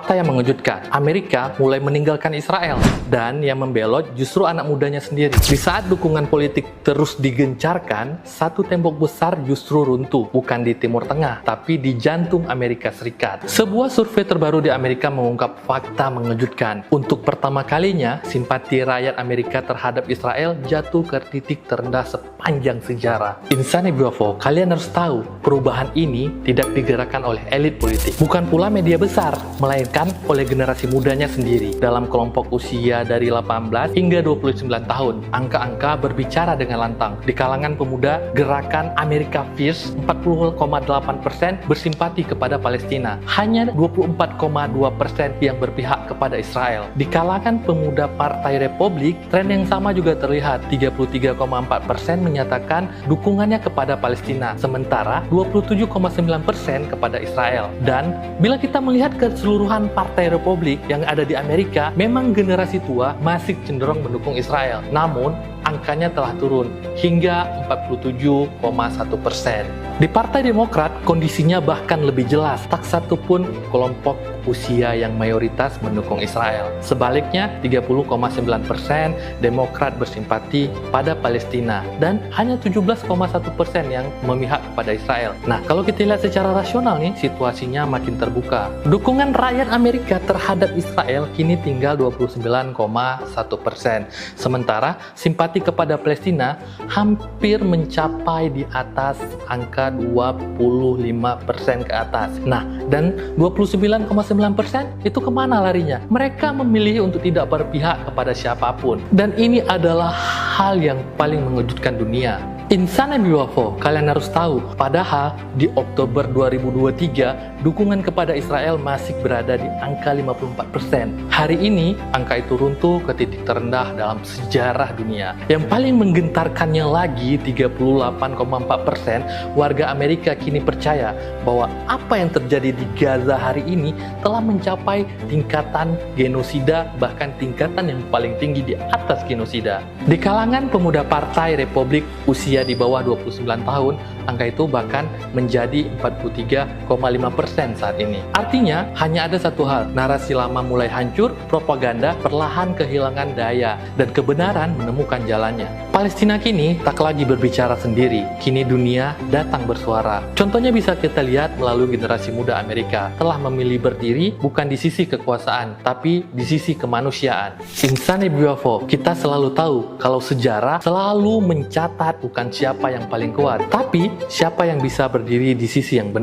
fakta yang mengejutkan, Amerika mulai meninggalkan Israel, dan yang membelot justru anak mudanya sendiri. Di saat dukungan politik terus digencarkan, satu tembok besar justru runtuh, bukan di Timur Tengah, tapi di jantung Amerika Serikat. Sebuah survei terbaru di Amerika mengungkap fakta mengejutkan. Untuk pertama kalinya, simpati rakyat Amerika terhadap Israel jatuh ke titik terendah sepanjang sejarah. Insani Biwafo, kalian harus tahu, perubahan ini tidak digerakkan oleh elit politik, bukan pula media besar, melainkan oleh generasi mudanya sendiri. Dalam kelompok usia dari 18 hingga 29 tahun, angka-angka berbicara dengan lantang. Di kalangan pemuda, gerakan America First 40,8% bersimpati kepada Palestina. Hanya 24,2% yang berpihak kepada Israel. Di kalangan pemuda Partai Republik, tren yang sama juga terlihat. 33,4% menyatakan dukungannya kepada Palestina, sementara 27,9% kepada Israel. Dan bila kita melihat keseluruhan Partai Republik yang ada di Amerika, memang generasi tua masih cenderung mendukung Israel. Namun, angkanya telah turun hingga 47,1%. Di Partai Demokrat, kondisinya bahkan lebih jelas. Tak satu pun kelompok usia yang mayoritas mendukung Israel. Sebaliknya, 30,9% Demokrat bersimpati pada Palestina dan hanya 17,1% yang memihak kepada Israel. Nah, kalau kita lihat secara rasional nih, situasinya makin terbuka. Dukungan rakyat Amerika terhadap Israel kini tinggal 29,1%. Sementara simpati kepada Palestina hampir mencapai di atas angka 25% ke atas. Nah, dan 29,9% itu kemana larinya? Mereka memilih untuk tidak berpihak kepada siapapun. Dan ini adalah hal yang paling mengejutkan dunia. Insana Biwafo, kalian harus tahu, padahal di Oktober 2023, dukungan kepada Israel masih berada di angka 54%. Hari ini, angka itu runtuh ke titik terendah dalam sejarah dunia. Yang paling menggentarkannya lagi, 38,4% warga Amerika kini percaya bahwa apa yang terjadi di Gaza hari ini telah mencapai tingkatan genosida, bahkan tingkatan yang paling tinggi di atas genosida. Di kalangan pemuda Partai Republik usia di bawah 29 tahun, angka itu bahkan menjadi 43,5% saat ini. Artinya, hanya ada satu hal, narasi lama mulai hancur, propaganda perlahan kehilangan daya, dan kebenaran menemukan jalannya. Palestina kini tak lagi berbicara sendiri, kini dunia datang bersuara. Contohnya bisa kita lihat melalui generasi muda Amerika, telah memilih berdiri bukan di sisi kekuasaan, tapi di sisi kemanusiaan. Insani Biwafo, kita selalu tahu kalau sejarah selalu mencatat bukan siapa yang paling kuat, tapi siapa yang bisa berdiri di sisi yang benar.